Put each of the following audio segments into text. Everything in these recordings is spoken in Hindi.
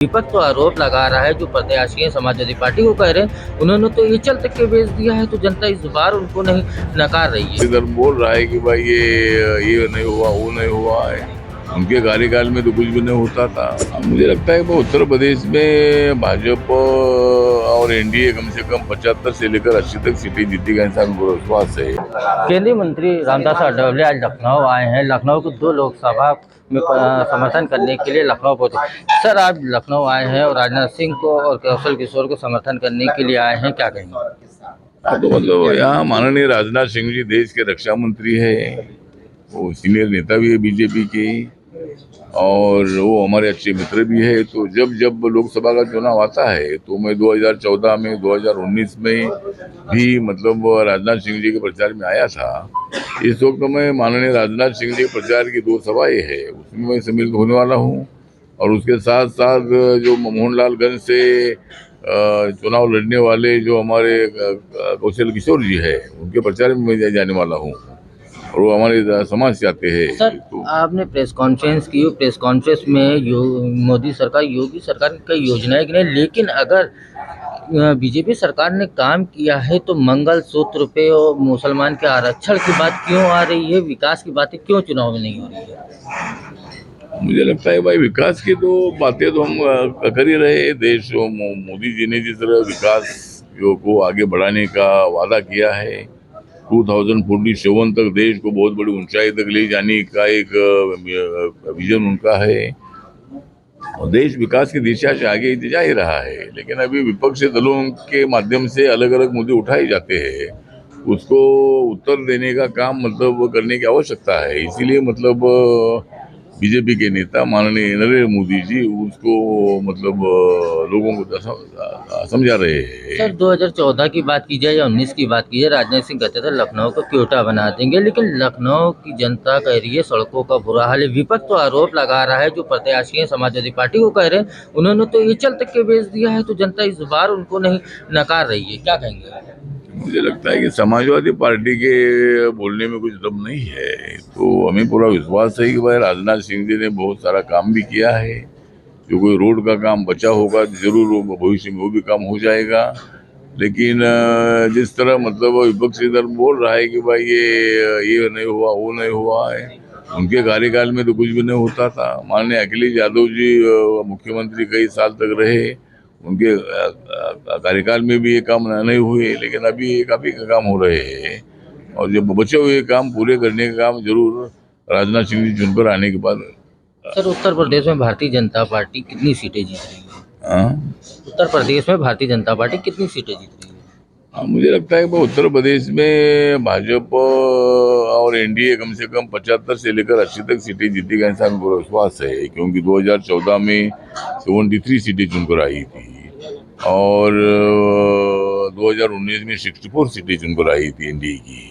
विपक्ष तो आरोप लगा रहा है, जो प्रत्याशी हैं समाजवादी पार्टी को कह रहे हैं, उन्होंने तो ये चल तक के बेच दिया है, तो जनता इस बार उनको नहीं नकार रही है। इधर बोल रहा है कि भाई ये नहीं हुआ, वो नहीं हुआ है। उनके कार्यकाल में तो कुछ भी नहीं होता था। मुझे लगता है कि उत्तर प्रदेश में भाजपा और एनडीए कम से कम 75 से लेकर 80 तक सीटें जीतेगा, ऐसा हमको विश्वास है। केंद्रीय मंत्री रामदास अठावले आज लखनऊ आए हैं। लखनऊ को 2 लोकसभा में समर्थन करने के लिए लखनऊ पहुंचे। सर, आप लखनऊ आए हैं और राजनाथ सिंह को और कौशल किशोर को समर्थन करने के लिए आए हैं, क्या कहेंगे? तो मतलब यहाँ माननीय राजनाथ सिंह जी देश के रक्षा मंत्री है, वो सीनियर नेता भी है बीजेपी के, और वो हमारे अच्छे मित्र भी है। तो जब जब लोकसभा का चुनाव आता है तो मैं 2014 में 2019 में भी मतलब राजनाथ सिंह जी के प्रचार में आया था। इस वक्त मैं माननीय राजनाथ सिंह जी के प्रचार की 2 सभाएं है, उसमें मैं सम्मिलित होने वाला हूँ। और उसके साथ साथ जो मोहनलालगंज से चुनाव लड़ने वाले जो हमारे कौशल किशोर जी है, उनके प्रचार में मैं जाने वाला हूँ, और वो हमारे समाज से आते हैं। सर, तो आपने प्रेस कॉन्फ्रेंस की। प्रेस कॉन्फ्रेंस में मोदी सरकार, योगी सरकार की कई योजनाएं गिनाई, लेकिन अगर बीजेपी सरकार ने काम किया है तो मंगल सूत्र पे और मुसलमान के आरक्षण की बात क्यों आ रही है? विकास की बातें क्यों चुनाव में नहीं हो रही है? मुझे लगता है भाई विकास की तो बातें तो हम कर ही रहे हैं। देश मोदी जी ने जिस तरह विकास को आगे बढ़ाने का वादा किया है, 2047 तक देश को बहुत बड़ी ऊंचाई तक ले जाने का एक विजन उनका है, और देश विकास की दिशा से आगे जा ही रहा है। लेकिन अभी विपक्षी दलों के माध्यम से अलग अलग मुद्दे उठाए जाते हैं, उसको उत्तर देने का काम मतलब करने की आवश्यकता है। इसीलिए मतलब बीजेपी के नेता माननीय नरेंद्र मोदी जी उसको मतलब लोगों को समझा रहे हैं। सर, 2014 की बात की जाए या 19 की बात की जाए, राजनाथ सिंह कहते थे लखनऊ को क्योटा बना देंगे, लेकिन लखनऊ की जनता कह रही है सड़कों का बुरा हाल है। विपक्ष तो आरोप लगा रहा है, जो प्रत्याशी हैं समाजवादी पार्टी को कह रहे हैं, उन्होंने तो ये चल तक के बेच दिया है, तो जनता इस बार उनको नहीं नकार रही है, क्या कहेंगे? मुझे लगता है कि समाजवादी पार्टी के बोलने में कुछ दम नहीं है। तो हमें पूरा विश्वास है कि भाई राजनाथ सिंह जी ने बहुत सारा काम भी किया है। जो कोई रोड का काम बचा होगा जरूर वो भविष्य में वो भी काम हो जाएगा। लेकिन जिस तरह मतलब विपक्षी दल बोल रहा है कि भाई ये नहीं हुआ, वो नहीं हुआ है। उनके कार्यकाल में तो कुछ भी नहीं होता था। माननीय अखिलेश यादव जी मुख्यमंत्री कई साल तक रहे, उनके कार्यकाल में भी ये काम नहीं हुए, लेकिन अभी ये काफी काम हो रहे हैं। और जब बचे हुए काम पूरे करने का काम जरूर राजनाथ सिंह जी चुनकर आने के बाद। सर, उत्तर प्रदेश में भारतीय जनता पार्टी कितनी सीटें जीत रही है? हाँ, उत्तर प्रदेश में भारतीय जनता पार्टी कितनी सीटें जीत रही है? मुझे लगता है कि उत्तर प्रदेश में भाजपा और एनडीए कम से कम 75 से लेकर 80 तक सीटें जीतेगा, ऐसा हमको विश्वास है। क्योंकि 2014 में 73 सीटें चुनकर आई थी, और 2019 में 64 सीटें चुनकर आई थी एनडीए की।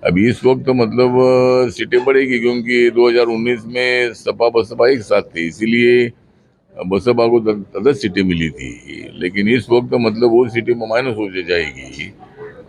अभी इस वक्त मतलब सीटें बढ़ेगी, क्योंकि 2019 में सपा बसपा एक साथ थी, इसीलिए बसपा को 10 सीटें मिली थी। लेकिन इस वक्त मतलब वो सीटें माइनस हो जाएगी,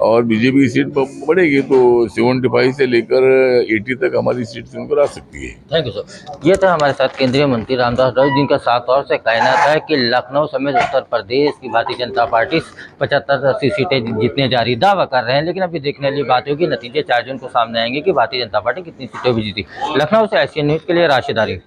और बीजेपी की सीट बढ़ेगी, तो 75 से लेकर 80 तक हमारी सीट चुनकर आ सकती है। Thank you sir. ये था हमारे साथ केंद्रीय मंत्री रामदास अठावले, जिनका साफ तौर से कहना था कि लखनऊ समेत उत्तर प्रदेश की भारतीय जनता पार्टी 75-80 सीटें जीतने जा रही दावा कर रहे हैं। लेकिन अभी देखने वाली बात होगी, नतीजे 4 जून को सामने आएंगे कि भारतीय जनता पार्टी कितनी सीटें भी जीती। लखनऊ से एशियन न्यूज़ के लिए राशिद आरिफ।